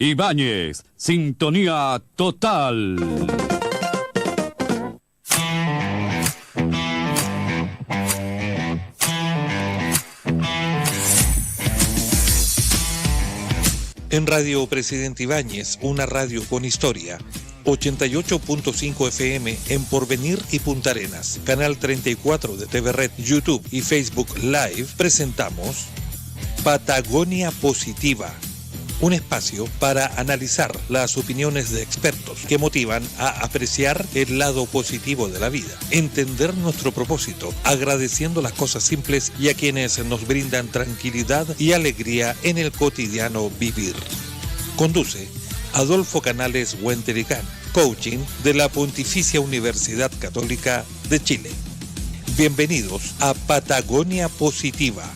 Ibáñez, sintonía total. En Radio Presidente Ibáñez, una radio con historia, 88.5 FM en Porvenir y Punta Arenas, canal 34 de TV Red, YouTube y Facebook Live, presentamos Patagonia Positiva, un espacio para analizar las opiniones de expertos que motivan a apreciar el lado positivo de la vida, entender nuestro propósito, agradeciendo las cosas simples y a quienes nos brindan tranquilidad y alegría en el cotidiano vivir. Conduce Adolfo Canales Huentericán, coaching de la Pontificia Universidad Católica de Chile. Bienvenidos a Patagonia Positiva.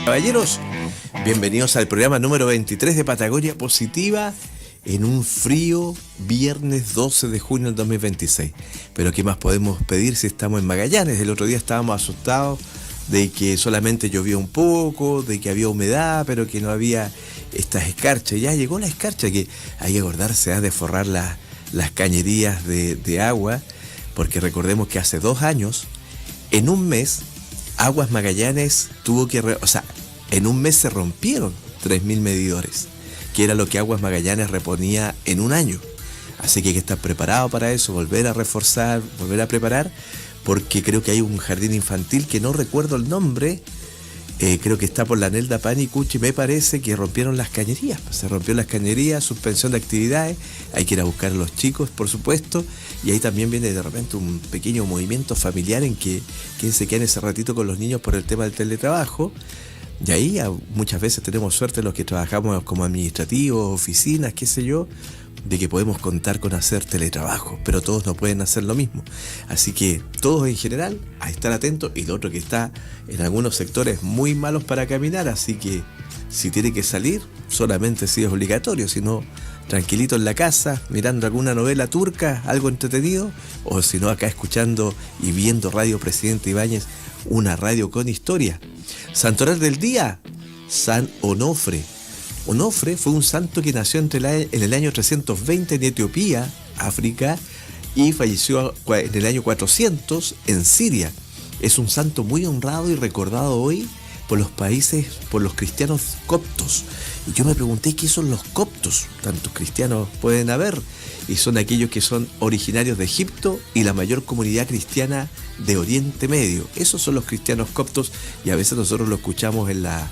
Caballeros, bienvenidos al programa número 23 de Patagonia Positiva en un frío viernes 12 de junio del 2026. Pero ¿qué más podemos pedir si estamos en Magallanes? El otro día estábamos asustados de que solamente llovía un poco, de que había humedad, pero que no había estas escarchas. Ya llegó la escarcha, que hay que acordarse de forrar las cañerías de agua, porque recordemos que hace 2 años, en un mes, Aguas Magallanes tuvo que... en un mes se rompieron 3.000 medidores, que era lo que Aguas Magallanes reponía en un año. Así que hay que estar preparado para eso, volver a reforzar, volver a preparar, porque creo que hay un jardín infantil que no recuerdo el nombre, creo que está por la Nelda Panicucci, me parece que rompieron las cañerías. Se rompió las cañerías, suspensión de actividades, hay que ir a buscar a los chicos, por supuesto, y ahí también viene de repente un pequeño movimiento familiar en que quien se queda en ese ratito con los niños por el tema del teletrabajo. Y ahí muchas veces tenemos suerte los que trabajamos como administrativos, oficinas, qué sé yo, de que podemos contar con hacer teletrabajo, pero todos no pueden hacer lo mismo. Así que todos en general a estar atentos, y lo otro que está en algunos sectores muy malos para caminar, así que si tiene que salir, solamente si es obligatorio, si no, tranquilito en la casa, mirando alguna novela turca, algo entretenido, o si no, acá escuchando y viendo Radio Presidente Ibáñez, una radio con historia. Santoral del día, San Onofre. Onofre fue un santo que nació en el año 320 en Etiopía, África, y falleció en el año 400 en Siria. Es un santo muy honrado y recordado hoy por los cristianos coptos. Y yo me pregunté qué son los coptos. Tantos cristianos pueden haber, y son aquellos que son originarios de Egipto y la mayor comunidad cristiana de Oriente Medio. Esos son los cristianos coptos, y a veces nosotros lo escuchamos en las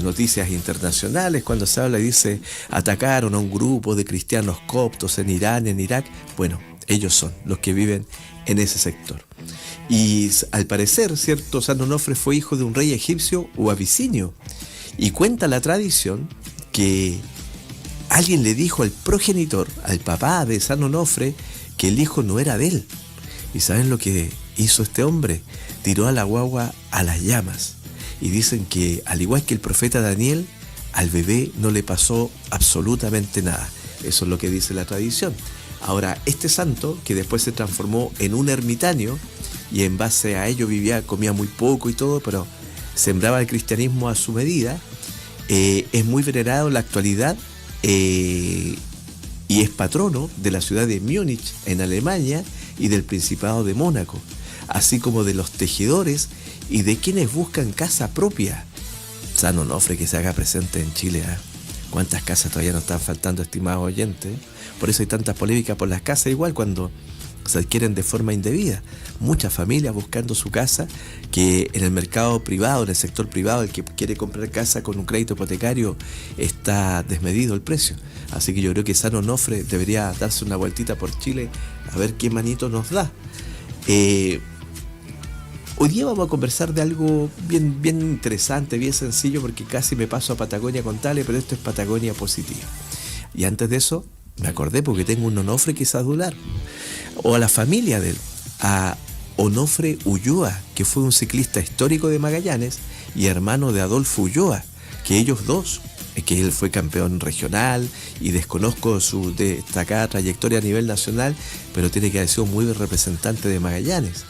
noticias internacionales cuando se habla y dice atacaron a un grupo de cristianos coptos en Irán, en Irak. Bueno, ellos son los que viven en ese sector. Y al parecer, cierto, San Onofre fue hijo de un rey egipcio o abisinio, y cuenta la tradición que alguien le dijo al progenitor, al papá de San Onofre, que el hijo no era de él. ¿Y saben lo que hizo este hombre? Tiró a la guagua a las llamas. Y dicen que, al igual que el profeta Daniel, al bebé no le pasó absolutamente nada. Eso es lo que dice la tradición. Ahora, este santo, que después se transformó en un ermitaño, y en base a ello comía muy poco y todo, pero sembraba el cristianismo a su medida, es muy venerado en la actualidad, y es patrono de la ciudad de Múnich, en Alemania, y del Principado de Mónaco, así como de los tejedores y de quienes buscan casa propia. San Onofre que se haga presente en Chile, ¿eh? ¿Cuántas casas todavía nos están faltando, estimados oyentes? Por eso hay tantas polémicas por las casas, igual cuando se adquieren de forma indebida. Muchas familias buscando su casa, que en el mercado privado, en el sector privado, el que quiere comprar casa con un crédito hipotecario está desmedido el precio. Así que yo creo que San Onofre debería darse una vueltita por Chile a ver qué manito nos da. Hoy día vamos a conversar de algo bien interesante, bien sencillo, porque casi me paso a Patagonia con Tale, pero esto es Patagonia Positiva. Y antes de eso, me acordé porque tengo un Onofre que es adular, o a la familia de él, a Onofre Ulloa, que fue un ciclista histórico de Magallanes y hermano de Adolfo Ulloa, que ellos dos, que él fue campeón regional, y desconozco su destacada trayectoria a nivel nacional, pero tiene que haber sido muy representante de Magallanes.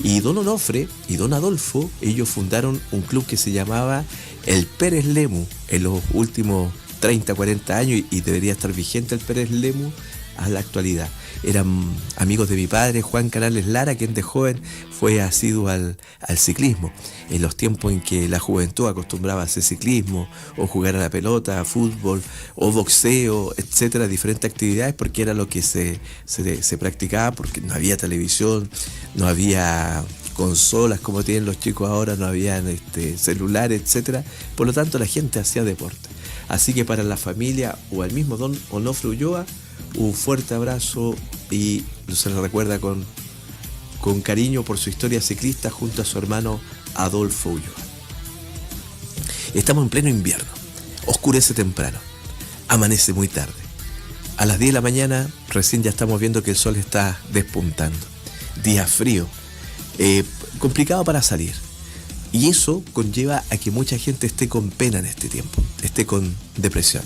Y don Onofre y don Adolfo, ellos fundaron un club que se llamaba el Pérez Lemu en los últimos 30, 40 años y debería estar vigente el Pérez Lemu a la actualidad. Eran amigos de mi padre, Juan Canales Lara, quien de joven fue asiduo al ciclismo. En los tiempos en que la juventud acostumbraba a hacer ciclismo, o jugar a la pelota, a fútbol, o boxeo, etcétera, diferentes actividades, porque era lo que se practicaba, porque no había televisión, no había consolas como tienen los chicos ahora, no habían celulares, etcétera. Por lo tanto, la gente hacía deporte. Así que para la familia o al mismo don Onofre Ulloa, un fuerte abrazo y se le recuerda con cariño por su historia ciclista junto a su hermano Adolfo Ulloa. Estamos en pleno invierno, oscurece temprano, amanece muy tarde. A las 10 de la mañana recién ya estamos viendo que el sol está despuntando. Día frío, complicado para salir. Y eso conlleva a que mucha gente esté con pena en este tiempo, esté con depresión.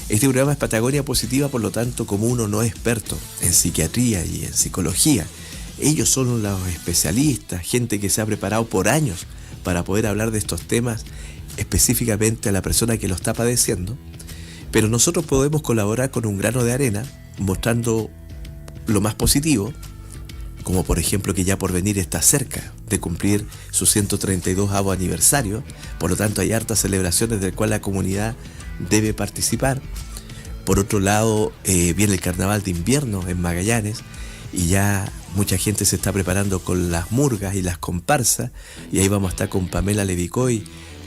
Este programa es Patagonia Positiva, por lo tanto, como uno no es experto en psiquiatría y en psicología, ellos son los especialistas, gente que se ha preparado por años para poder hablar de estos temas específicamente a la persona que lo está padeciendo, pero nosotros podemos colaborar con un grano de arena mostrando lo más positivo, como por ejemplo que ya Porvenir está cerca de cumplir su 132º aniversario, por lo tanto hay hartas celebraciones del cual la comunidad debe participar. Por otro lado, viene el carnaval de invierno en Magallanes y ya mucha gente se está preparando con las murgas y las comparsas, y ahí vamos a estar con Pamela Levicoy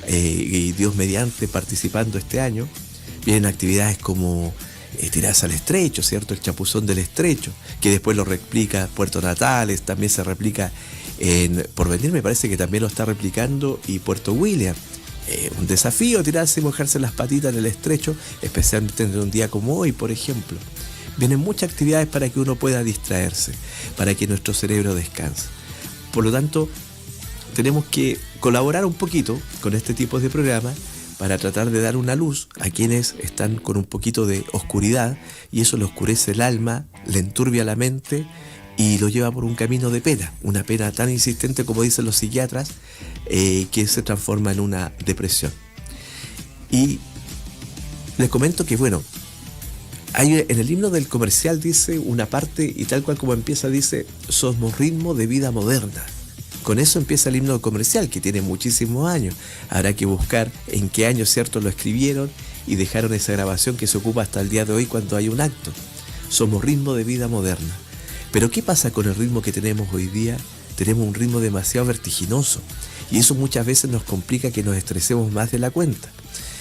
y Dios mediante participando este año. Vienen actividades como tirarse al estrecho, ¿cierto? El chapuzón del estrecho, que después lo replica Puerto Natales, también se replica en Porvenir, me parece que también lo está replicando, y Puerto William. Un desafío tirarse y mojarse las patitas en el estrecho, especialmente en un día como hoy, por ejemplo. Vienen muchas actividades para que uno pueda distraerse, para que nuestro cerebro descanse. Por lo tanto, tenemos que colaborar un poquito con este tipo de programas para tratar de dar una luz a quienes están con un poquito de oscuridad, y eso le oscurece el alma, le enturbia la mente y lo lleva por un camino de pena, una pena tan insistente como dicen los psiquiatras, que se transforma en una depresión. Y les comento que, bueno, hay, en el himno del comercial dice una parte, y tal cual como empieza dice: somos ritmo de vida moderna. Con eso empieza el himno comercial, que tiene muchísimos años. Habrá que buscar en qué año, cierto, lo escribieron y dejaron esa grabación que se ocupa hasta el día de hoy cuando hay un acto. Somos ritmo de vida moderna. Pero ¿qué pasa con el ritmo que tenemos hoy día? Tenemos un ritmo demasiado vertiginoso, y eso muchas veces nos complica que nos estresemos más de la cuenta.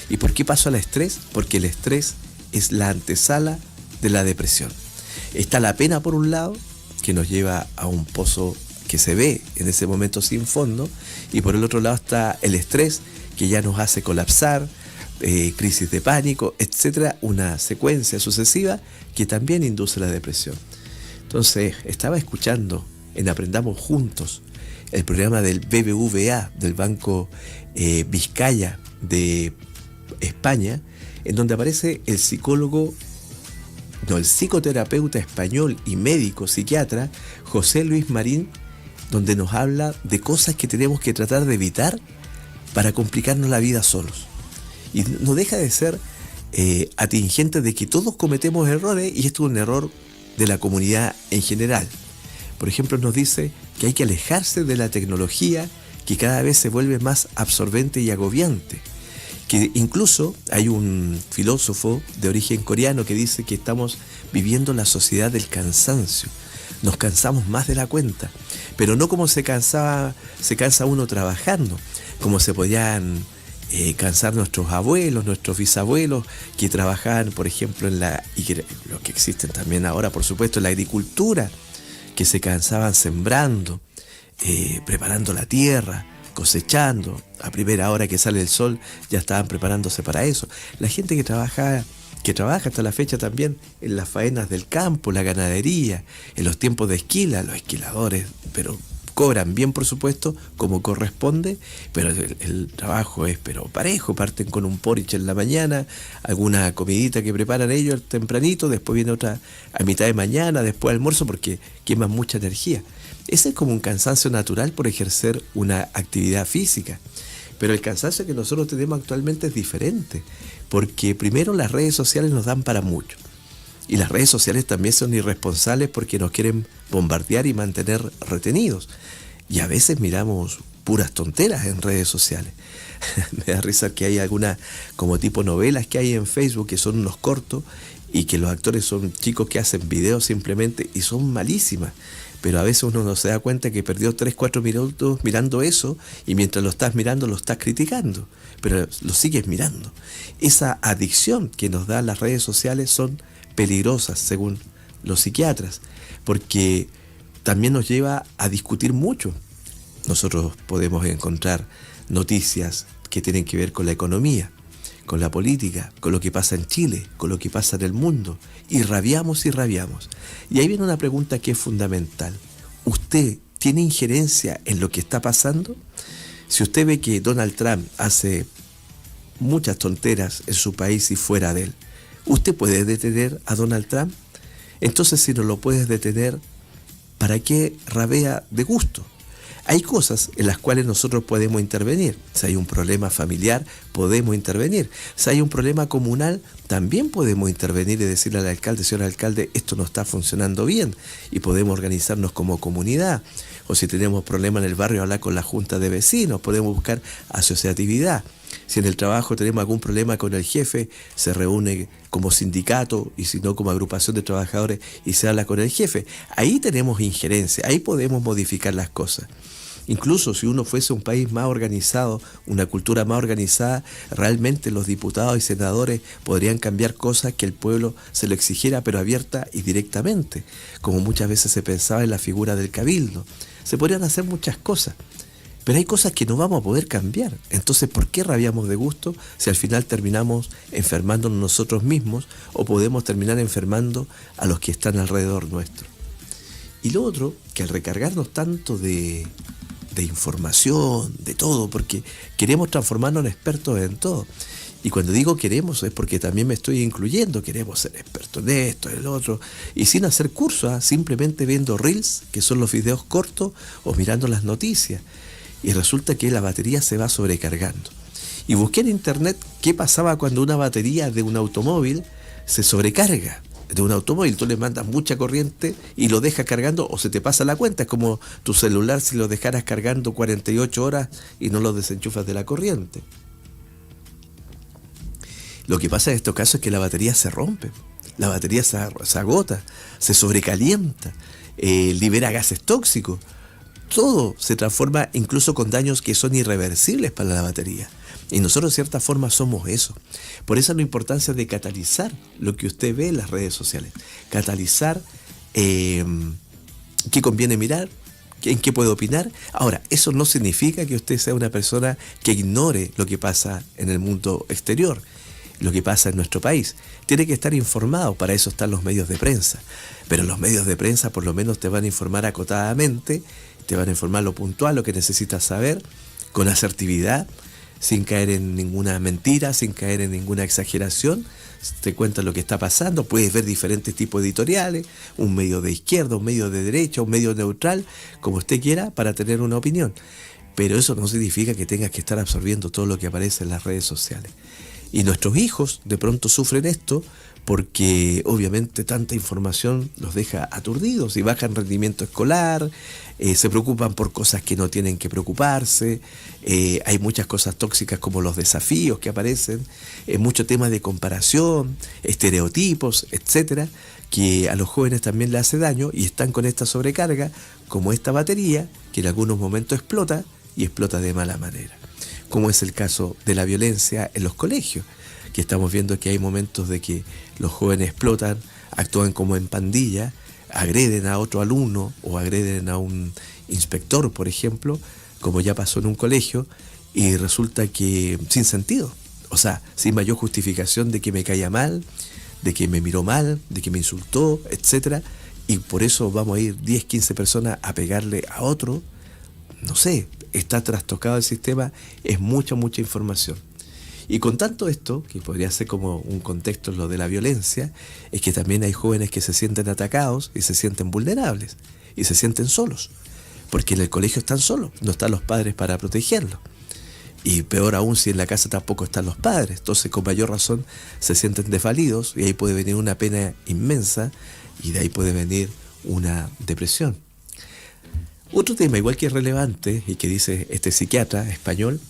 ¿Y por qué paso al estrés? Porque el estrés es la antesala de la depresión. Está la pena por un lado, que nos lleva a un pozo que se ve en ese momento sin fondo, y por el otro lado está el estrés, que ya nos hace colapsar, crisis de pánico, etcétera, una secuencia sucesiva que también induce la depresión. Entonces, estaba escuchando en Aprendamos Juntos el programa del BBVA, del Banco Vizcaya de España, en donde aparece el psicoterapeuta español y médico psiquiatra José Luis Marín, donde nos habla de cosas que tenemos que tratar de evitar para complicarnos la vida solos. Y no deja de ser atingente de que todos cometemos errores, y esto es un error de la comunidad en general. Por ejemplo, nos dice que hay que alejarse de la tecnología, que cada vez se vuelve más absorbente y agobiante. Que incluso hay un filósofo de origen coreano que dice que estamos viviendo la sociedad del cansancio. Nos cansamos más de la cuenta, pero no como se cansa uno trabajando, como se podían cansar nuestros abuelos, nuestros bisabuelos, que trabajaban, por ejemplo, lo que existen también ahora, por supuesto, en la agricultura, que se cansaban sembrando, preparando la tierra, cosechando. A primera hora que sale el sol ya estaban preparándose para eso. La gente que trabaja hasta la fecha también en las faenas del campo, la ganadería, en los tiempos de esquila, los esquiladores, pero cobran bien, por supuesto, como corresponde, pero el trabajo es parejo. Parten con un porridge en la mañana, alguna comidita que preparan ellos tempranito, después viene otra a mitad de mañana, después almuerzo, porque queman mucha energía. Ese es como un cansancio natural por ejercer una actividad física. Pero el cansancio que nosotros tenemos actualmente es diferente, porque primero las redes sociales nos dan para mucho. Y las redes sociales también son irresponsables porque nos quieren bombardear y mantener retenidos. Y a veces miramos puras tonteras en redes sociales. Me da risa que hay algunas como tipo novelas que hay en Facebook que son unos cortos y que los actores son chicos que hacen videos simplemente y son malísimas. Pero a veces uno no se da cuenta que perdió 3-4 minutos mirando eso y mientras lo estás mirando lo estás criticando, pero lo sigues mirando. Esa adicción que nos dan las redes sociales son peligrosas según los psiquiatras, porque también nos lleva a discutir mucho. Nosotros podemos encontrar noticias que tienen que ver con la economía, con la política, con lo que pasa en Chile, con lo que pasa en el mundo, y rabiamos y rabiamos. Y ahí viene una pregunta que es fundamental. ¿Usted tiene injerencia en lo que está pasando? Si usted ve que Donald Trump hace muchas tonteras en su país y fuera de él, ¿usted puede detener a Donald Trump? Entonces, si no lo puedes detener, ¿para qué rabea de gusto? Hay cosas en las cuales nosotros podemos intervenir. Si hay un problema familiar, podemos intervenir. Si hay un problema comunal, también podemos intervenir y decirle al alcalde, señor alcalde, esto no está funcionando bien, y podemos organizarnos como comunidad. O si tenemos problemas en el barrio, hablar con la junta de vecinos, podemos buscar asociatividad. Si en el trabajo tenemos algún problema con el jefe, se reúne como sindicato y si no como agrupación de trabajadores y se habla con el jefe. Ahí tenemos injerencia, ahí podemos modificar las cosas. Incluso si uno fuese un país más organizado, una cultura más organizada, realmente los diputados y senadores podrían cambiar cosas que el pueblo se lo exigiera, pero abierta y directamente, como muchas veces se pensaba en la figura del cabildo. Se podrían hacer muchas cosas, pero hay cosas que no vamos a poder cambiar. Entonces, ¿por qué rabiamos de gusto si al final terminamos enfermándonos nosotros mismos o podemos terminar enfermando a los que están alrededor nuestro? Y lo otro, que al recargarnos tanto de información, de todo, porque queremos transformarnos en expertos en todo. Y cuando digo queremos es porque también me estoy incluyendo, queremos ser expertos en esto, en el otro, y sin hacer cursos, simplemente viendo reels, que son los videos cortos, o mirando las noticias. Y resulta que la batería se va sobrecargando. Y busqué en internet qué pasaba cuando una batería de un automóvil se sobrecarga. De un automóvil, tú le mandas mucha corriente y lo dejas cargando o se te pasa la cuenta. Es como tu celular si lo dejaras cargando 48 horas y no lo desenchufas de la corriente. Lo que pasa en estos casos es que la batería se rompe, la batería se agota, se sobrecalienta, libera gases tóxicos. Todo se transforma incluso con daños que son irreversibles para la batería. Y nosotros de cierta forma somos eso. Por eso la importancia de catalizar lo que usted ve en las redes sociales. Catalizar qué conviene mirar, en qué puede opinar. Ahora, eso no significa que usted sea una persona que ignore lo que pasa en el mundo exterior, lo que pasa en nuestro país. Tiene que estar informado, para eso están los medios de prensa. Pero los medios de prensa por lo menos te van a informar acotadamente, te van a informar lo puntual, lo que necesitas saber, con asertividad, sin caer en ninguna mentira, sin caer en ninguna exageración. Te cuentan lo que está pasando, puedes ver diferentes tipos de editoriales, un medio de izquierda, un medio de derecha, un medio neutral, como usted quiera, para tener una opinión. Pero eso no significa que tengas que estar absorbiendo todo lo que aparece en las redes sociales. Y nuestros hijos de pronto sufren esto porque obviamente tanta información los deja aturdidos y bajan rendimiento escolar, se preocupan por cosas que no tienen que preocuparse, hay muchas cosas tóxicas como los desafíos que aparecen, muchos temas de comparación, estereotipos, etcétera, que a los jóvenes también les hace daño y están con esta sobrecarga, como esta batería, que en algunos momentos explota y explota de mala manera. Como es el caso de la violencia en los colegios, que estamos viendo que hay momentos de que los jóvenes explotan, actúan como en pandilla, agreden a otro alumno o agreden a un inspector, por ejemplo, como ya pasó en un colegio, y resulta que sin sentido, o sea, sin mayor justificación de que me caía mal, de que me miró mal, de que me insultó, etcétera, y por eso vamos a ir 10, 15 personas a pegarle a otro, no sé, está trastocado el sistema, es mucha información. Y con tanto esto, que podría ser como un contexto lo de la violencia, es que también hay jóvenes que se sienten atacados y se sienten vulnerables y se sienten solos, porque en el colegio están solos, no están los padres para protegerlos. Y peor aún si en la casa tampoco están los padres, entonces con mayor razón se sienten desvalidos y ahí puede venir una pena inmensa y de ahí puede venir una depresión. Otro tema igual que es relevante y que dice este psiquiatra español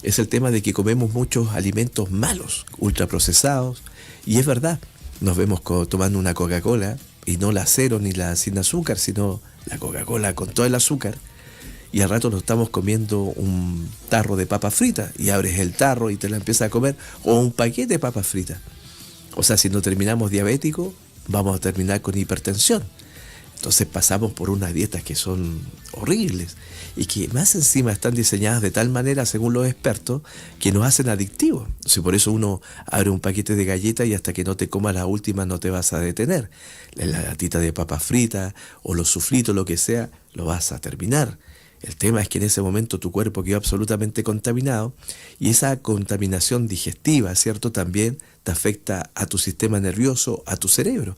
es el tema de que comemos muchos alimentos malos, ultraprocesados, y es verdad, nos vemos tomando una Coca-Cola, y no la cero ni la sin azúcar, sino la Coca-Cola con todo el azúcar, y al rato nos estamos comiendo un tarro de papas fritas, y abres el tarro y te la empiezas a comer, o un paquete de papas fritas. O sea, si no terminamos diabéticos, vamos a terminar con hipertensión. Entonces pasamos por unas dietas que son horribles y que más encima están diseñadas de tal manera, según los expertos, que nos hacen adictivos. O sea, por eso uno abre un paquete de galletas y hasta que no te comas la última no te vas a detener. La latita de papas fritas o los suflitos, lo que sea, lo vas a terminar. El tema es que en ese momento tu cuerpo quedó absolutamente contaminado y esa contaminación digestiva, ¿cierto?, también te afecta a tu sistema nervioso, a tu cerebro.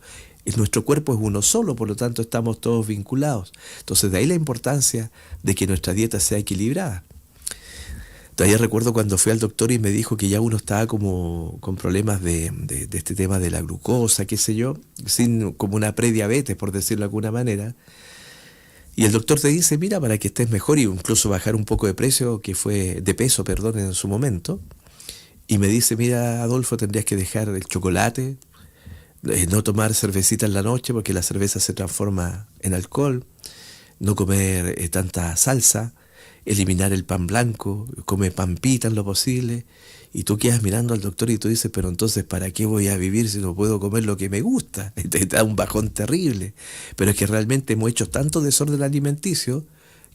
Nuestro cuerpo es uno solo, por lo tanto estamos todos vinculados. Entonces de ahí la importancia de que nuestra dieta sea equilibrada. Todavía recuerdo cuando fui al doctor y me dijo que ya uno estaba como con problemas de este tema de la glucosa, qué sé yo, como una prediabetes, por decirlo de alguna manera. Y el doctor te dice, mira, para que estés mejor y incluso bajar un poco de peso, de peso, en su momento. Y me dice, mira, Adolfo, tendrías que dejar el chocolate, no tomar cervecita en la noche porque la cerveza se transforma en alcohol, no comer tanta salsa, eliminar el pan blanco, come pan pita en lo posible. Y tú quedas mirando al doctor y tú dices, pero entonces ¿para qué voy a vivir si no puedo comer lo que me gusta? Te da un bajón terrible. Pero es que realmente hemos hecho tanto desorden alimenticio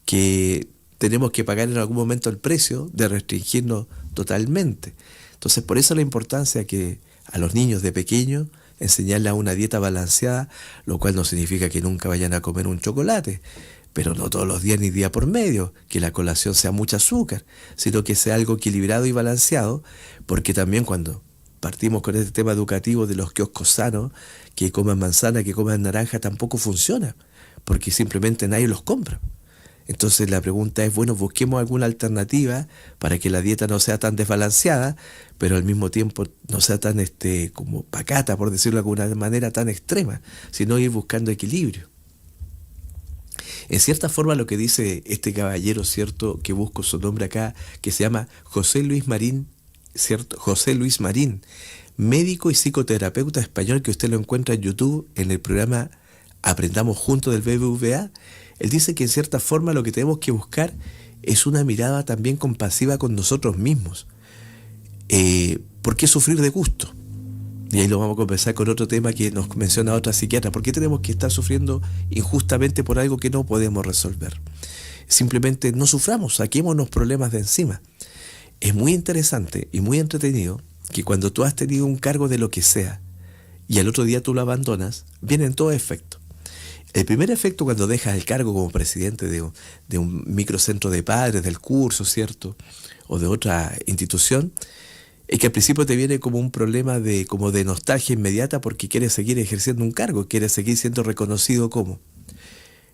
que tenemos que pagar en algún momento el precio de restringirnos totalmente. Entonces por eso la importancia que a los niños de pequeños enseñarles a una dieta balanceada, lo cual no significa que nunca vayan a comer un chocolate, pero no todos los días ni día por medio, que la colación sea mucho azúcar, sino que sea algo equilibrado y balanceado, porque también cuando partimos con este tema educativo de los kioscos sanos, que coman manzana, que coman naranja, tampoco funciona, porque simplemente nadie los compra. Entonces la pregunta es, bueno, busquemos alguna alternativa para que la dieta no sea tan desbalanceada, pero al mismo tiempo no sea tan como pacata, por decirlo de alguna manera, tan extrema, sino ir buscando equilibrio. En cierta forma lo que dice este caballero, ¿cierto?, que busco su nombre acá, que se llama José Luis Marín, ¿cierto? José Luis Marín, médico y psicoterapeuta español, que usted lo encuentra en YouTube en el programa Aprendamos Juntos del BBVA. Él dice que en cierta forma lo que tenemos que buscar es una mirada también compasiva con nosotros mismos. ¿Por qué sufrir de gusto? Y ahí lo vamos a conversar con otro tema que nos menciona otra psiquiatra. ¿Por qué tenemos que estar sufriendo injustamente por algo que no podemos resolver? Simplemente no suframos, saquémonos problemas de encima. Es muy interesante y muy entretenido que cuando tú has tenido un cargo de lo que sea y al otro día tú lo abandonas, vienen dos efectos. El primer efecto, cuando dejas el cargo como presidente de un microcentro de padres, del curso, ¿cierto?, o de otra institución, es que al principio te viene como un problema de nostalgia inmediata porque quieres seguir ejerciendo un cargo, quieres seguir siendo reconocido como.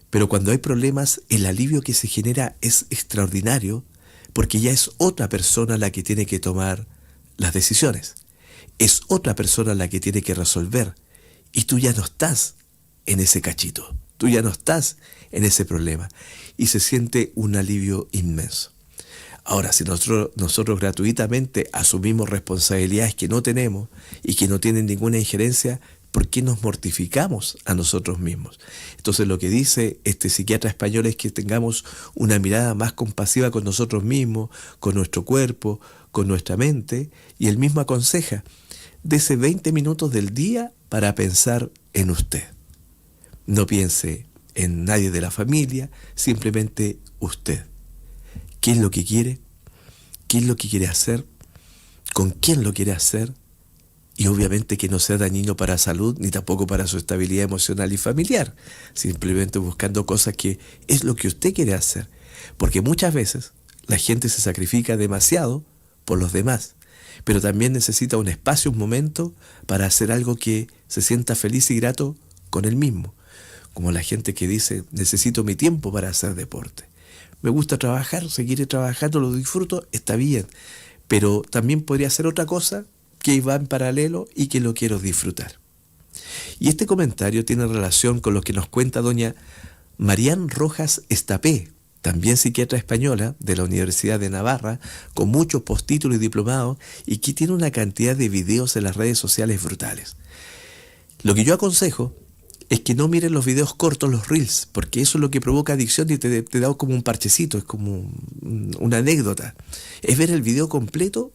Pero cuando hay problemas, el alivio que se genera es extraordinario porque ya es otra persona la que tiene que tomar las decisiones. Es otra persona la que tiene que resolver y tú ya no estás en ese cachito, tú ya no estás en ese problema y se siente un alivio inmenso. Ahora, si nosotros gratuitamente asumimos responsabilidades que no tenemos y que no tienen ninguna injerencia, ¿por qué nos mortificamos a nosotros mismos? Entonces lo que dice este psiquiatra español es que tengamos una mirada más compasiva con nosotros mismos, con nuestro cuerpo, con nuestra mente, y él mismo aconseja, dese 20 minutos del día para pensar en usted. No piense en nadie de la familia, simplemente usted. ¿Qué es lo que quiere? ¿Qué es lo que quiere hacer? ¿Con quién lo quiere hacer? Y obviamente que no sea dañino para la salud ni tampoco para su estabilidad emocional y familiar. Simplemente buscando cosas que es lo que usted quiere hacer. Porque muchas veces la gente se sacrifica demasiado por los demás, pero también necesita un espacio, un momento para hacer algo que se sienta feliz y grato con él mismo. Como la gente que dice, necesito mi tiempo para hacer deporte. Me gusta trabajar, seguiré trabajando, lo disfruto, está bien, pero también podría hacer otra cosa que va en paralelo y que lo quiero disfrutar. Y este comentario tiene relación con lo que nos cuenta doña Marián Rojas Estapé, también psiquiatra española de la Universidad de Navarra, con muchos postítulos y diplomados, y que tiene una cantidad de videos en las redes sociales brutales. Lo que yo aconsejo es que no miren los videos cortos, los reels, porque eso es lo que provoca adicción y te da como un parchecito, es como una anécdota. Es ver el video completo,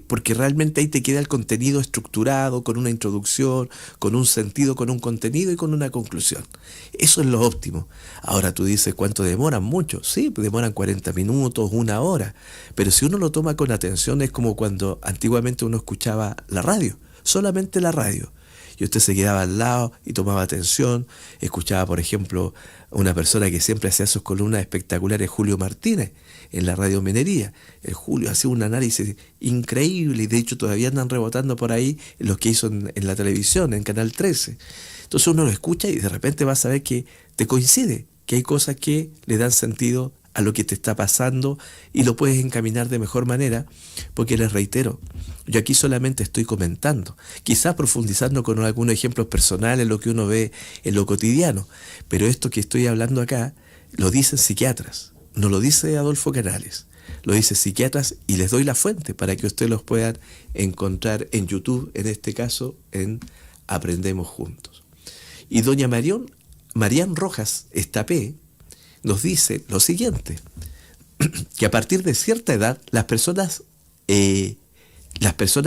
porque realmente ahí te queda el contenido estructurado, con una introducción, con un sentido, con un contenido y con una conclusión. Eso es lo óptimo. Ahora tú dices, ¿cuánto demoran? Mucho. Sí, demoran 40 minutos, 1 hora. Pero si uno lo toma con atención, es como cuando antiguamente uno escuchaba la radio, solamente la radio. Y usted se quedaba al lado y tomaba atención, escuchaba, por ejemplo, a una persona que siempre hacía sus columnas espectaculares, Julio Martínez, en la Radio Minería. El Julio hacía un análisis increíble y de hecho todavía andan rebotando por ahí los que hizo en la televisión, en Canal 13. Entonces uno lo escucha y de repente va a saber que te coincide, que hay cosas que le dan sentido a lo que te está pasando y lo puedes encaminar de mejor manera, porque les reitero, yo aquí solamente estoy comentando, quizás profundizando con algunos ejemplos personales, lo que uno ve en lo cotidiano, pero esto que estoy hablando acá lo dicen psiquiatras, no lo dice Adolfo Canales, lo dicen psiquiatras y les doy la fuente para que ustedes los puedan encontrar en YouTube, en este caso en Aprendemos Juntos. Y doña Marián Rojas Estapé nos dice lo siguiente, que a partir de cierta edad las personas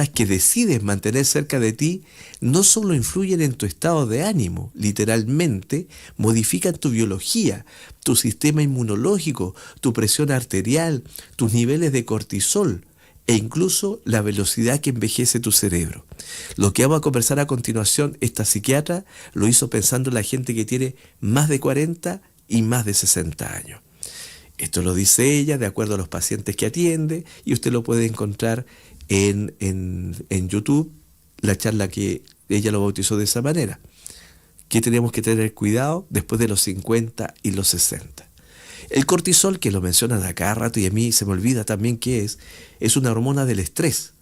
que deciden mantener cerca de ti no solo influyen en tu estado de ánimo, literalmente modifican tu biología, tu sistema inmunológico, tu presión arterial, tus niveles de cortisol e incluso la velocidad que envejece tu cerebro. Lo que vamos a conversar a continuación, esta psiquiatra lo hizo pensando en la gente que tiene más de 40 y más de 60 años. Esto lo dice ella de acuerdo a los pacientes que atiende y usted lo puede encontrar en YouTube, la charla que ella lo bautizó de esa manera. ¿Qué tenemos que tener cuidado después de los 50 y los 60? El cortisol, que lo mencionan a cada rato y a mí se me olvida también qué es una hormona del estrés,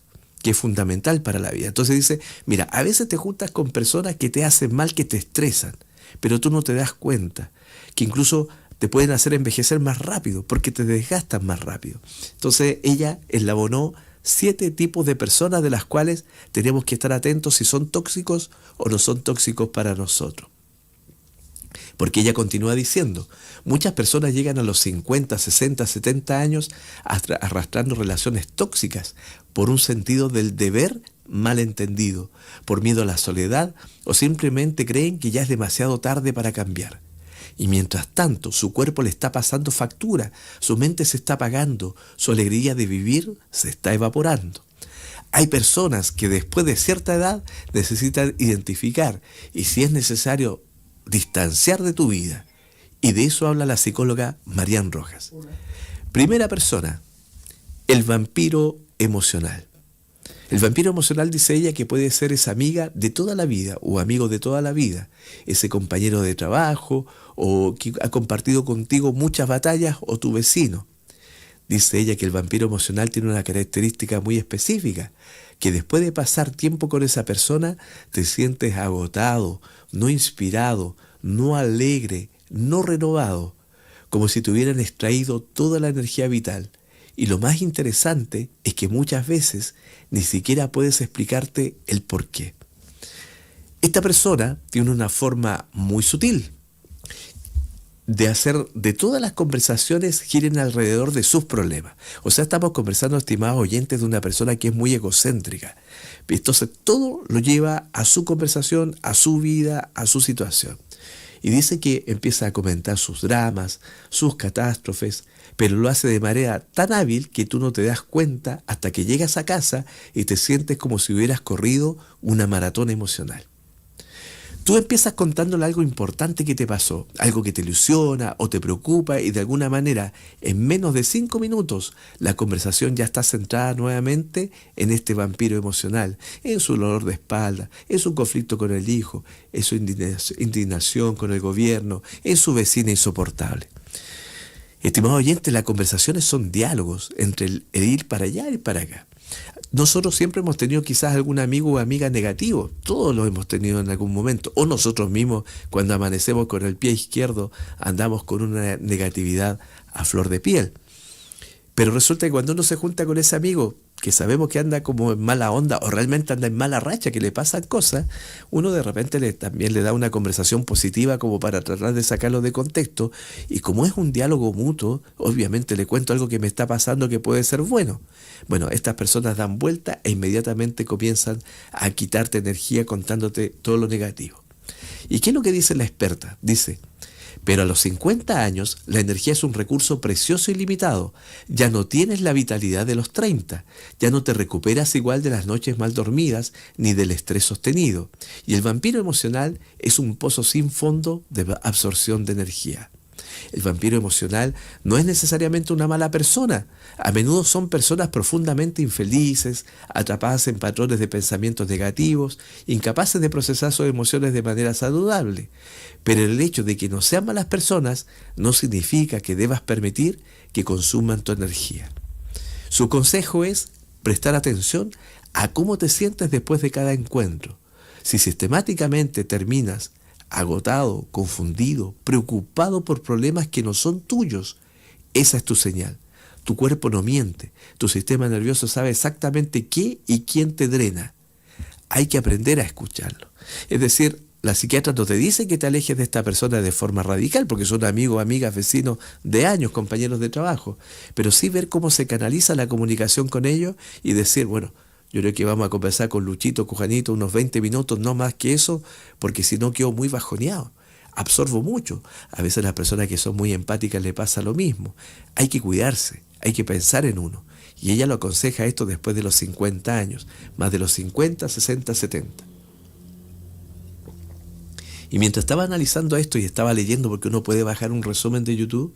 que es fundamental para la vida. Entonces dice, mira, a veces te juntas con personas que te hacen mal, que te estresan, pero tú no te das cuenta, que incluso te pueden hacer envejecer más rápido, porque te desgastan más rápido. Entonces ella eslabonó 7 tipos de personas de las cuales tenemos que estar atentos si son tóxicos o no son tóxicos para nosotros. Porque ella continúa diciendo, muchas personas llegan a los 50, 60, 70 años arrastrando relaciones tóxicas por un sentido del deber mal entendido, por miedo a la soledad o simplemente creen que ya es demasiado tarde para cambiar. Y mientras tanto su cuerpo le está pasando factura, su mente se está apagando, su alegría de vivir se está evaporando. Hay personas que después de cierta edad necesitan identificar y si es necesario distanciar de tu vida. Y de eso habla la psicóloga Marián Rojas. Primera persona, el vampiro emocional. El vampiro emocional, dice ella, que puede ser esa amiga de toda la vida o amigo de toda la vida, ese compañero de trabajo o que ha compartido contigo muchas batallas o tu vecino. Dice ella que el vampiro emocional tiene una característica muy específica, que después de pasar tiempo con esa persona te sientes agotado, no inspirado, no alegre, no renovado, como si te hubieran extraído toda la energía vital. Y lo más interesante es que muchas veces ni siquiera puedes explicarte el por qué. Esta persona tiene una forma muy sutil de hacer de todas las conversaciones giren alrededor de sus problemas. O sea, estamos conversando, estimados oyentes, de una persona que es muy egocéntrica. Entonces todo lo lleva a su conversación, a su vida, a su situación. Y dice que empieza a comentar sus dramas, sus catástrofes, pero lo hace de manera tan hábil que tú no te das cuenta hasta que llegas a casa y te sientes como si hubieras corrido una maratón emocional. Tú empiezas contándole algo importante que te pasó, algo que te ilusiona o te preocupa y de alguna manera en menos de 5 minutos la conversación ya está centrada nuevamente en este vampiro emocional, en su dolor de espalda, en su conflicto con el hijo, en su indignación con el gobierno, en su vecina insoportable. Estimado oyente, las conversaciones son diálogos entre el ir para allá y para acá. Nosotros siempre hemos tenido quizás algún amigo o amiga negativo, todos lo hemos tenido en algún momento, o nosotros mismos cuando amanecemos con el pie izquierdo andamos con una negatividad a flor de piel. Pero resulta que cuando uno se junta con ese amigo que sabemos que anda como en mala onda o realmente anda en mala racha, que le pasan cosas, uno de repente también le da una conversación positiva como para tratar de sacarlo de contexto, y como es un diálogo mutuo, obviamente le cuento algo que me está pasando que puede ser bueno. Bueno, estas personas dan vuelta e inmediatamente comienzan a quitarte energía contándote todo lo negativo. ¿Y qué es lo que dice la experta? Dice: pero a los 50 años la energía es un recurso precioso y limitado. Ya no tienes la vitalidad de los 30. Ya no te recuperas igual de las noches mal dormidas ni del estrés sostenido. Y el vampiro emocional es un pozo sin fondo de absorción de energía. El vampiro emocional no es necesariamente una mala persona. A menudo son personas profundamente infelices, atrapadas en patrones de pensamientos negativos, incapaces de procesar sus emociones de manera saludable. Pero el hecho de que no sean malas personas no significa que debas permitir que consuman tu energía. Su consejo es prestar atención a cómo te sientes después de cada encuentro. Si sistemáticamente terminas agotado, confundido, preocupado por problemas que no son tuyos, esa es tu señal. Tu cuerpo no miente, tu sistema nervioso sabe exactamente qué y quién te drena. Hay que aprender a escucharlo. Es decir, la psiquiatra no te dice que te alejes de esta persona de forma radical, porque son amigos, amigas, vecinos de años, compañeros de trabajo, pero sí ver cómo se canaliza la comunicación con ellos y decir, bueno, yo creo que vamos a conversar con Luchito, con Juanito, unos 20 minutos, no más que eso, porque si no quedo muy bajoneado. Absorbo mucho. A veces a las personas que son muy empáticas le pasa lo mismo. Hay que cuidarse, hay que pensar en uno. Y ella lo aconseja esto después de los 50 años, más de los 50, 60, 70. Y mientras estaba analizando esto y estaba leyendo, porque uno puede bajar un resumen de YouTube,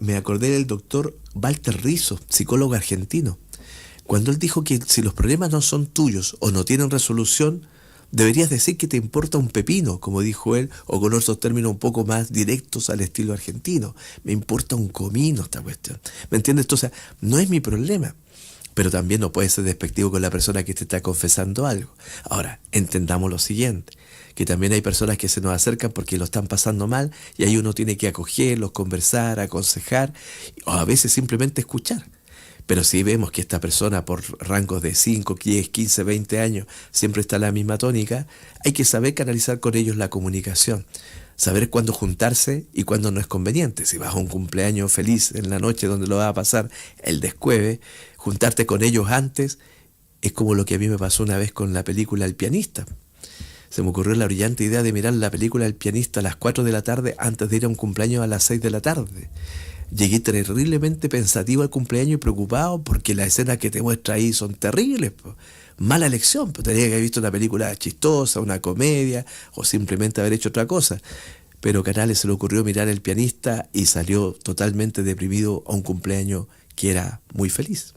me acordé del doctor Walter Rizzo, psicólogo argentino, cuando él dijo que si los problemas no son tuyos o no tienen resolución, deberías decir que te importa un pepino, como dijo él, o con otros términos un poco más directos al estilo argentino. Me importa un comino esta cuestión. ¿Me entiendes? Entonces, no es mi problema. Pero también no puedes ser despectivo con la persona que te está confesando algo. Ahora, entendamos lo siguiente, que también hay personas que se nos acercan porque lo están pasando mal y ahí uno tiene que acogerlos, conversar, aconsejar o a veces simplemente escuchar. Pero si vemos que esta persona por rangos de 5, 10, 15, 20 años siempre está en la misma tónica, hay que saber canalizar con ellos la comunicación. Saber cuándo juntarse y cuándo no es conveniente. Si vas a un cumpleaños feliz en la noche donde lo vas a pasar el descueve, juntarte con ellos antes es como lo que a mí me pasó una vez con la película El pianista. Se me ocurrió la brillante idea de mirar la película El pianista a las 4 de la tarde antes de ir a un cumpleaños a las 6 de la tarde. Llegué terriblemente pensativo al cumpleaños y preocupado porque las escenas que te muestra ahí son terribles. Mala elección, pues tenía que haber visto una película chistosa, una comedia o simplemente haber hecho otra cosa. Pero Canales se le ocurrió mirar El pianista y salió totalmente deprimido a un cumpleaños que era muy feliz.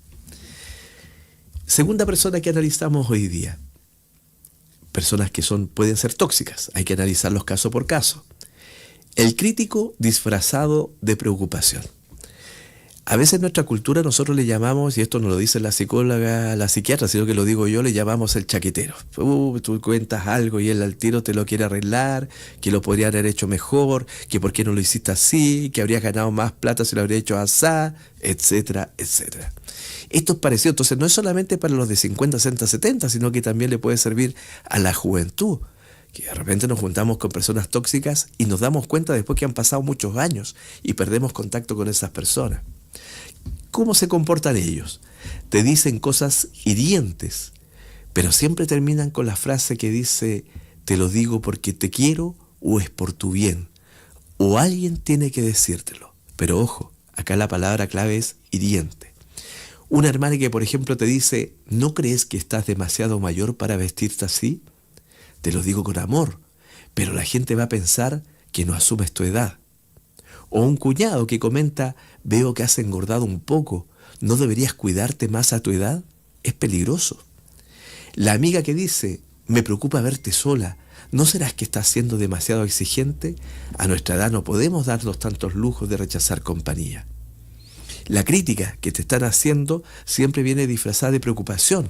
Segunda persona que analizamos hoy día. Personas que pueden ser tóxicas, hay que analizarlos caso por caso. El crítico disfrazado de preocupación. A veces en nuestra cultura nosotros le llamamos, y esto no lo dice la psicóloga, la psiquiatra, sino que lo digo yo, le llamamos el chaquetero. Tú cuentas algo y él al tiro te lo quiere arreglar, que lo podría haber hecho mejor, que por qué no lo hiciste así, que habrías ganado más plata si lo habría hecho así, etcétera, etcétera. Esto es parecido, entonces no es solamente para los de 50, 60, 70, sino que también le puede servir a la juventud, que de repente nos juntamos con personas tóxicas y nos damos cuenta después que han pasado muchos años y perdemos contacto con esas personas. ¿Cómo se comportan ellos? Te dicen cosas hirientes, pero siempre terminan con la frase que dice, te lo digo porque te quiero o es por tu bien, o alguien tiene que decírtelo. Pero ojo, acá la palabra clave es hiriente. Una hermana que, por ejemplo, te dice, ¿no crees que estás demasiado mayor para vestirte así? te lo digo con amor, pero la gente va a pensar que no asumes tu edad. O un cuñado que comenta, veo que has engordado un poco, ¿no deberías cuidarte más a tu edad? Es peligroso. La amiga que dice, me preocupa verte sola, ¿no serás que estás siendo demasiado exigente? A nuestra edad no podemos darnos tantos lujos de rechazar compañía. La crítica que te están haciendo siempre viene disfrazada de preocupación,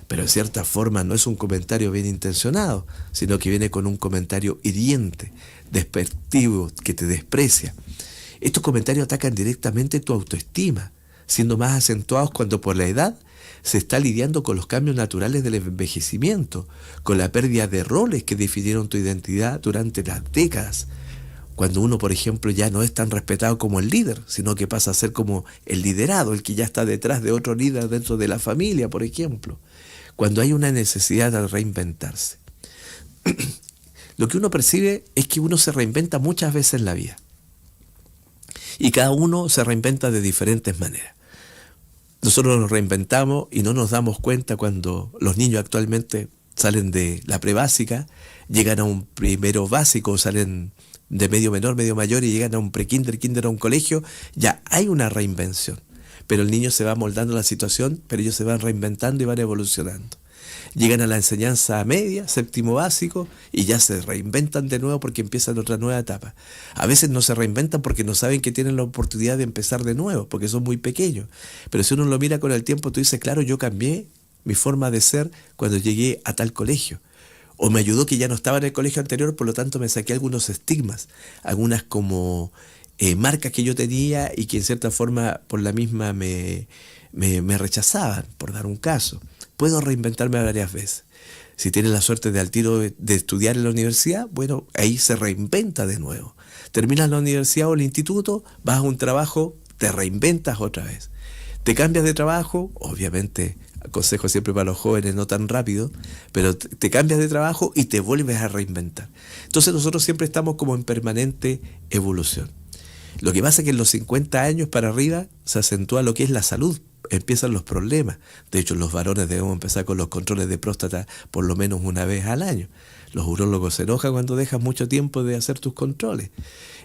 pero en cierta forma no es un comentario bien intencionado, sino que viene con un comentario hiriente, despectivo, que te desprecia. Estos comentarios atacan directamente tu autoestima, siendo más acentuados cuando por la edad se está lidiando con los cambios naturales del envejecimiento, con la pérdida de roles que definieron tu identidad durante las décadas. Cuando uno, por ejemplo, ya no es tan respetado como el líder, sino que pasa a ser como el liderado, el que ya está detrás de otro líder dentro de la familia, por ejemplo. Cuando hay una necesidad de reinventarse. Lo que uno percibe es que uno se reinventa muchas veces en la vida. Y cada uno se reinventa de diferentes maneras. Nosotros nos reinventamos y no nos damos cuenta cuando los niños actualmente salen de la prebásica, llegan a un primero básico, salen de medio menor, medio mayor y llegan a un prekinder, kinder, a un colegio, ya hay una reinvención. Pero el niño se va moldando a la situación, pero ellos se van reinventando y van evolucionando. Llegan a la enseñanza media, séptimo básico, y ya se reinventan de nuevo porque empiezan otra nueva etapa. A veces no se reinventan porque no saben que tienen la oportunidad de empezar de nuevo, porque son muy pequeños. Pero si uno lo mira con el tiempo, tú dices, claro, yo cambié mi forma de ser cuando llegué a tal colegio. O me ayudó que ya no estaba en el colegio anterior, por lo tanto me saqué algunos estigmas, algunas como marcas que yo tenía y que en cierta forma por la misma me rechazaban, por dar un caso. Puedo reinventarme varias veces. Si tienes la suerte de al tiro de estudiar en la universidad, bueno, ahí se reinventa de nuevo. Terminas la universidad o el instituto, vas a un trabajo, te reinventas otra vez. Te cambias de trabajo, obviamente, aconsejo siempre para los jóvenes, no tan rápido, pero te cambias de trabajo y te vuelves a reinventar. Entonces nosotros siempre estamos como en permanente evolución. Lo que pasa es que en los 50 años para arriba se acentúa lo que es la salud. Empiezan los problemas. De hecho, los varones debemos empezar con los controles de próstata por lo menos una vez al año. Los urólogos se enojan cuando dejas mucho tiempo de hacer tus controles.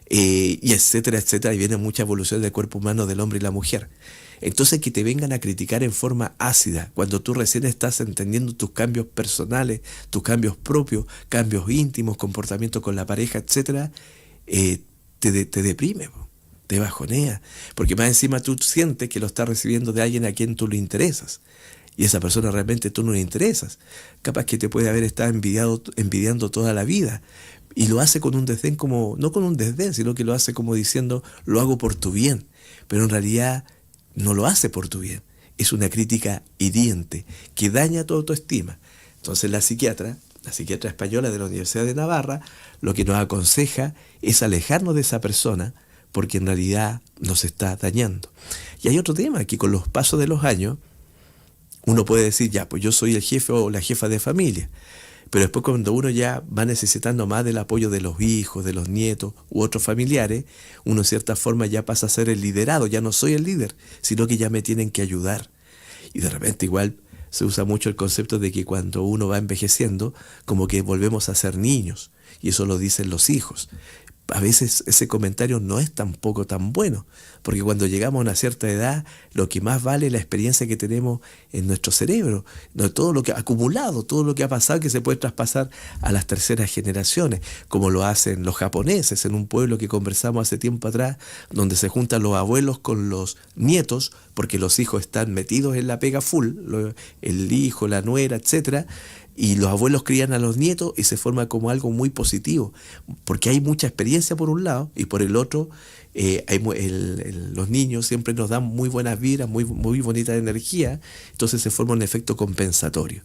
Y etcétera, etcétera. Y viene mucha evolución del cuerpo humano del hombre y la mujer. Entonces, que te vengan a criticar en forma ácida, cuando tú recién estás entendiendo tus cambios personales, tus cambios propios, cambios íntimos, comportamiento con la pareja, etcétera, te deprime, te bajonea, porque más encima tú sientes que lo estás recibiendo de alguien a quien tú le interesas, y esa persona realmente tú no le interesas. Capaz que te puede haber estado envidiando toda la vida, y lo hace con un desdén, como no con un desdén, sino que lo hace como diciendo, lo hago por tu bien, pero en realidad no lo hace por tu bien. Es una crítica hiriente que daña tu autoestima. Entonces la psiquiatra española de la Universidad de Navarra, lo que nos aconseja es alejarnos de esa persona, porque en realidad nos está dañando. Y hay otro tema, que con los pasos de los años, uno puede decir, ya, pues yo soy el jefe o la jefa de familia, pero después cuando uno ya va necesitando más del apoyo de los hijos, de los nietos u otros familiares, uno en cierta forma ya pasa a ser el liderado, ya no soy el líder, sino que ya me tienen que ayudar. Y de repente igual se usa mucho el concepto de que cuando uno va envejeciendo, como que volvemos a ser niños, y eso lo dicen los hijos. A veces ese comentario no es tampoco tan bueno, porque cuando llegamos a una cierta edad, lo que más vale es la experiencia que tenemos en nuestro cerebro, no todo lo que ha acumulado, todo lo que ha pasado, que se puede traspasar a las terceras generaciones, como lo hacen los japoneses en un pueblo que conversamos hace tiempo atrás, donde se juntan los abuelos con los nietos, porque los hijos están metidos en la pega full, el hijo, la nuera, etcétera. Y los abuelos crían a los nietos y se forma como algo muy positivo, porque hay mucha experiencia por un lado y por el otro los niños siempre nos dan muy buenas vibras, muy bonita energía, entonces se forma un efecto compensatorio.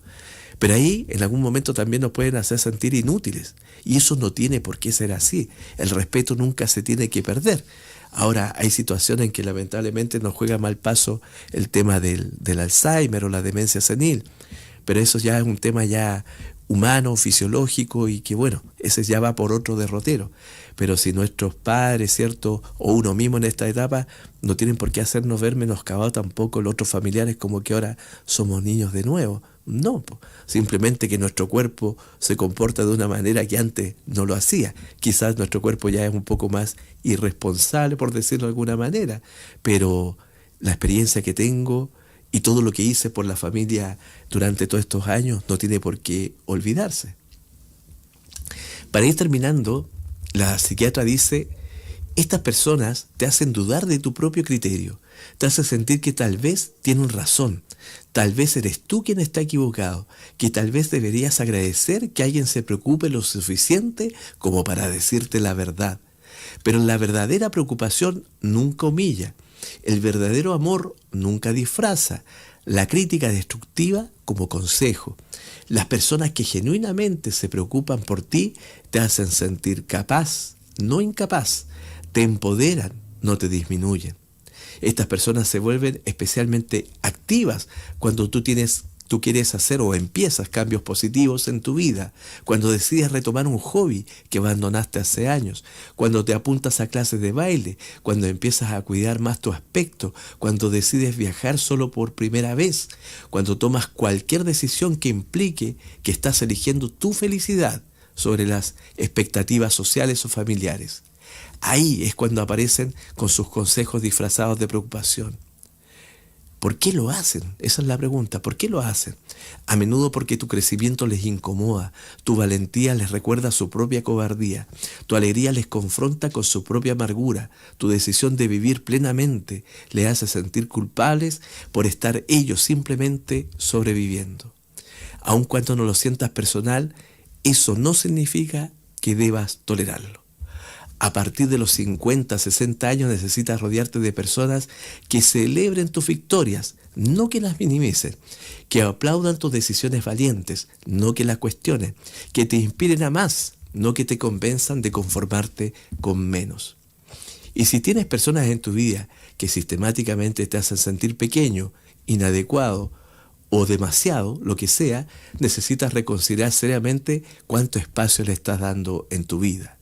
Pero ahí en algún momento también nos pueden hacer sentir inútiles y eso no tiene por qué ser así. El respeto nunca se tiene que perder. Ahora hay situaciones en que lamentablemente nos juega mal paso el tema del Alzheimer o la demencia senil. Pero eso ya es un tema ya humano, fisiológico y que bueno, ese ya va por otro derrotero. Pero si nuestros padres, ¿cierto? O uno mismo en esta etapa, no tienen por qué hacernos ver menoscabados tampoco los otros familiares como que ahora somos niños de nuevo, No, simplemente que nuestro cuerpo se comporta de una manera que antes no lo hacía. Quizás nuestro cuerpo ya es un poco más irresponsable, por decirlo de alguna manera, pero la experiencia que tengo y todo lo que hice por la familia durante todos estos años no tiene por qué olvidarse. Para ir terminando, la psiquiatra dice: estas personas te hacen dudar de tu propio criterio, te hacen sentir que tal vez tienen razón, tal vez eres tú quien está equivocado, que tal vez deberías agradecer que alguien se preocupe lo suficiente como para decirte la verdad. Pero la verdadera preocupación nunca humilla, el verdadero amor nunca disfraza, la crítica destructiva como consejo. Las personas que genuinamente se preocupan por ti te hacen sentir capaz, no incapaz. Te empoderan, no te disminuyen. Estas personas se vuelven especialmente activas cuando tú quieres hacer o empiezas cambios positivos en tu vida, cuando decides retomar un hobby que abandonaste hace años, cuando te apuntas a clases de baile, cuando empiezas a cuidar más tu aspecto, cuando decides viajar solo por primera vez, cuando tomas cualquier decisión que implique que estás eligiendo tu felicidad sobre las expectativas sociales o familiares. Ahí es cuando aparecen con sus consejos disfrazados de preocupación. ¿Por qué lo hacen? Esa es la pregunta. ¿Por qué lo hacen? A menudo porque tu crecimiento les incomoda, tu valentía les recuerda su propia cobardía, tu alegría les confronta con su propia amargura, tu decisión de vivir plenamente les hace sentir culpables por estar ellos simplemente sobreviviendo. Aun cuando no lo sientas personal, eso no significa que debas tolerarlo. A partir de los 50, 60 años necesitas rodearte de personas que celebren tus victorias, no que las minimicen, que aplaudan tus decisiones valientes, no que las cuestionen, que te inspiren a más, no que te convenzan de conformarte con menos. Y si tienes personas en tu vida que sistemáticamente te hacen sentir pequeño, inadecuado o demasiado, lo que sea, necesitas reconsiderar seriamente cuánto espacio le estás dando en tu vida.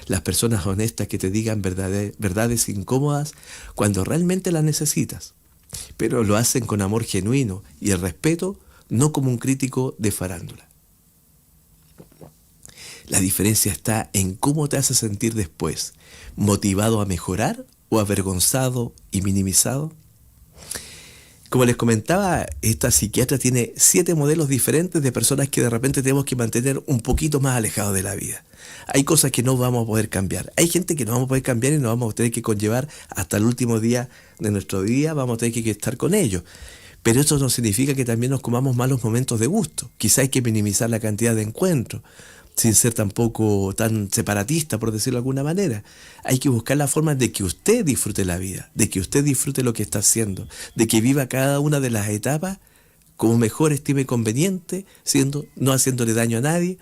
Las personas honestas que te digan verdades incómodas cuando realmente las necesitas, pero lo hacen con amor genuino y el respeto, no como un crítico de farándula. La diferencia está en cómo te hace sentir después, motivado a mejorar o avergonzado y minimizado. Como les comentaba, esta psiquiatra tiene 7 modelos diferentes de personas que de repente tenemos que mantener un poquito más alejados de la vida. Hay cosas que no vamos a poder cambiar. Hay gente que no vamos a poder cambiar y nos vamos a tener que conllevar hasta el último día de nuestro día, vamos a tener que estar con ellos. Pero eso no significa que también nos comamos malos momentos de gusto. Quizá hay que minimizar la cantidad de encuentros, sin ser tampoco tan separatista, por decirlo de alguna manera. Hay que buscar la forma de que usted disfrute la vida, de que usted disfrute lo que está haciendo, de que viva cada una de las etapas como mejor estime conveniente, no haciéndole daño a nadie,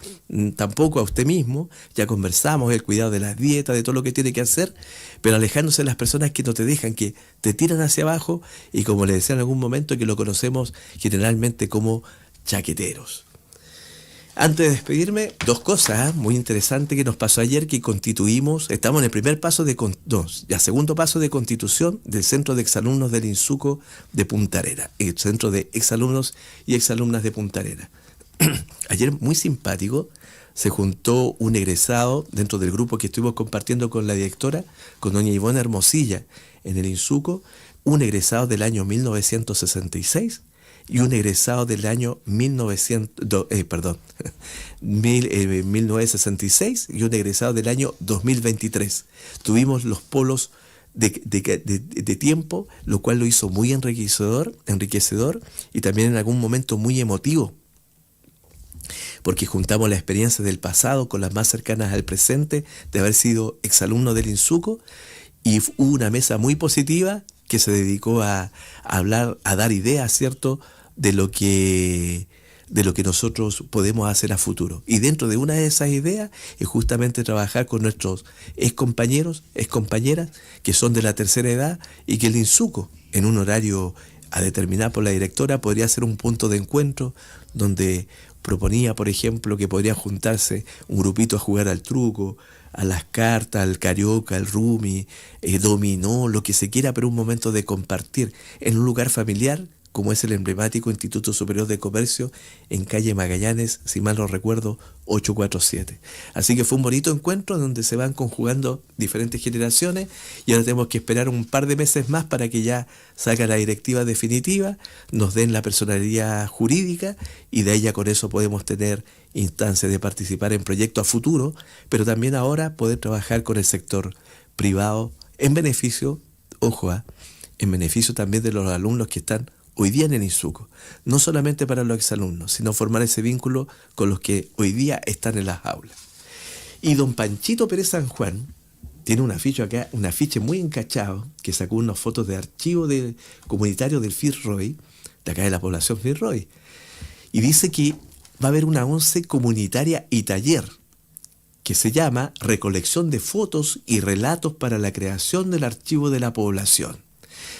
tampoco a usted mismo. Ya conversamos el cuidado de las dietas, de todo lo que tiene que hacer, pero alejándose de las personas que no te dejan, que te tiran hacia abajo y, como le decía en algún momento, que lo conocemos generalmente como chaqueteros. Antes de despedirme, 2 cosas muy interesantes que nos pasó ayer, que constituimos, estamos en el segundo paso de constitución del Centro de Exalumnos del INSUCO de Punta Arenas, el Centro de Exalumnos y Exalumnas de Punta Arenas. Ayer, muy simpático, se juntó un egresado dentro del grupo que estuvimos compartiendo con la directora, con doña Ivona Hermosilla, en el INSUCO, un egresado del año 1966, y un egresado del año 1966 y un egresado del año 2023. Tuvimos los polos de tiempo, lo cual lo hizo muy enriquecedor y también en algún momento muy emotivo, porque juntamos la experiencia del pasado con las más cercanas al presente, de haber sido exalumno del INSUCO, y hubo una mesa muy positiva que se dedicó a hablar, a dar ideas, ¿cierto?, de lo que nosotros podemos hacer a futuro. Y dentro de una de esas ideas es justamente trabajar con nuestros excompañeros, excompañeras, que son de la tercera edad, y que el INSUCO, en un horario a determinar por la directora, podría ser un punto de encuentro donde proponía, por ejemplo, que podrían juntarse un grupito a jugar al truco, a las cartas, al carioca, al rumi, dominó, lo que se quiera, pero un momento de compartir en un lugar familiar, como es el emblemático Instituto Superior de Comercio en calle Magallanes, si mal no recuerdo, 847. Así que fue un bonito encuentro donde se van conjugando diferentes generaciones y ahora tenemos que esperar un par de meses más para que ya salga la directiva definitiva, nos den la personalidad jurídica y de ahí ya con eso podemos tener instancias de participar en proyectos a futuro, pero también ahora poder trabajar con el sector privado en beneficio, ojo, en beneficio también de los alumnos que están hoy día en el INSUCO. No solamente para los exalumnos, sino formar ese vínculo con los que hoy día están en las aulas. Y don Panchito Pérez San Juan tiene un afiche acá, un afiche muy encachado, que sacó unas fotos de archivo comunitario del FIRROY, de acá de la población FIRROY. Y dice que va a haber una once comunitaria y taller, que se llama Recolección de fotos y relatos para la creación del archivo de la población.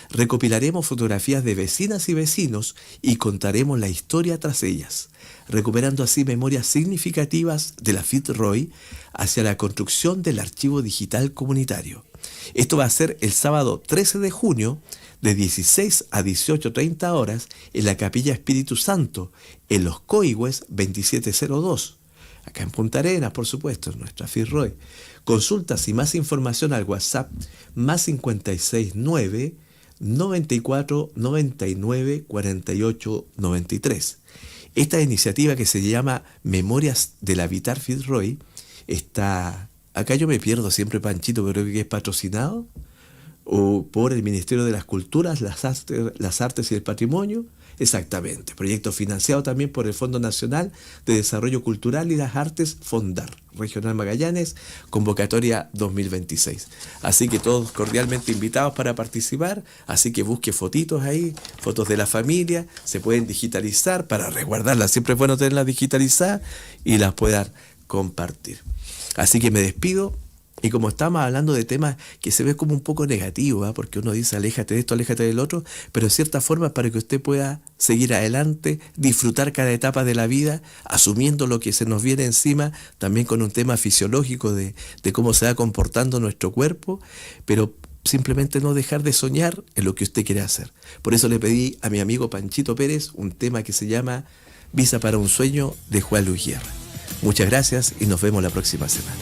Recopilaremos fotografías de vecinas y vecinos y contaremos la historia tras ellas, recuperando así memorias significativas de la FIRROY hacia la construcción del archivo digital comunitario. Esto va a ser el sábado 13 de junio de 16 a 18:30 horas en la Capilla Espíritu Santo, en Los Coigües 2702. Acá en Punta Arenas, por supuesto, en nuestra FIRROY. Consultas y más información al WhatsApp más 569 94 99 48 93. Esta iniciativa que se llama Memorias del Habitar FIRROY está, acá yo me pierdo siempre, Panchito, pero creo que es patrocinado o por el Ministerio de las Culturas, las Artes y el Patrimonio. Exactamente, proyecto financiado también por el Fondo Nacional de Desarrollo Cultural y las Artes, FONDAR, Regional Magallanes, convocatoria 2026. Así que todos cordialmente invitados para participar, así que busque fotitos ahí, fotos de la familia, se pueden digitalizar para resguardarlas, siempre es bueno tenerlas digitalizadas y las puedan compartir. Así que me despido. Y como estamos hablando de temas que se ve como un poco negativo, porque uno dice aléjate de esto, aléjate del otro, pero de cierta forma para que usted pueda seguir adelante, disfrutar cada etapa de la vida, asumiendo lo que se nos viene encima, también con un tema fisiológico de cómo se va comportando nuestro cuerpo, pero simplemente no dejar de soñar en lo que usted quiere hacer. Por eso le pedí a mi amigo Panchito Pérez un tema que se llama Visa para un sueño, de Juan Luis Guerra. Muchas gracias y nos vemos la próxima semana.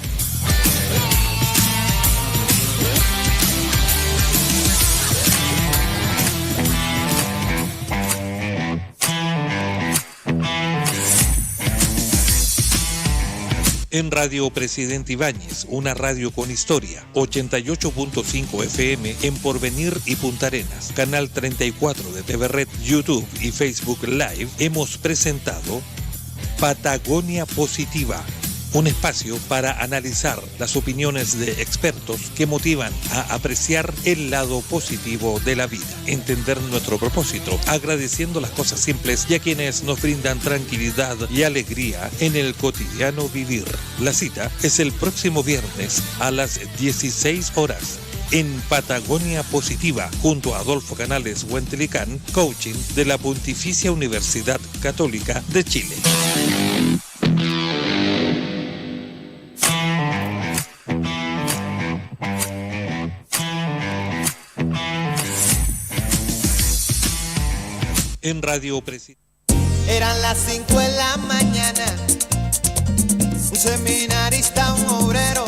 En Radio Presidente Ibáñez, una radio con historia, 88.5 FM en Porvenir y Punta Arenas, canal 34 de TV Red, YouTube y Facebook Live, hemos presentado Patagonia Positiva, un espacio para analizar las opiniones de expertos que motivan a apreciar el lado positivo de la vida, entender nuestro propósito, agradeciendo las cosas simples y a quienes nos brindan tranquilidad y alegría en el cotidiano vivir. La cita es el próximo viernes a las 16 horas en Patagonia Positiva, junto a Adolfo Canales Huentelicán, coaching de la Pontificia Universidad Católica de Chile. En Radio Presidente. Eran las 5 de la mañana, un seminarista, un obrero,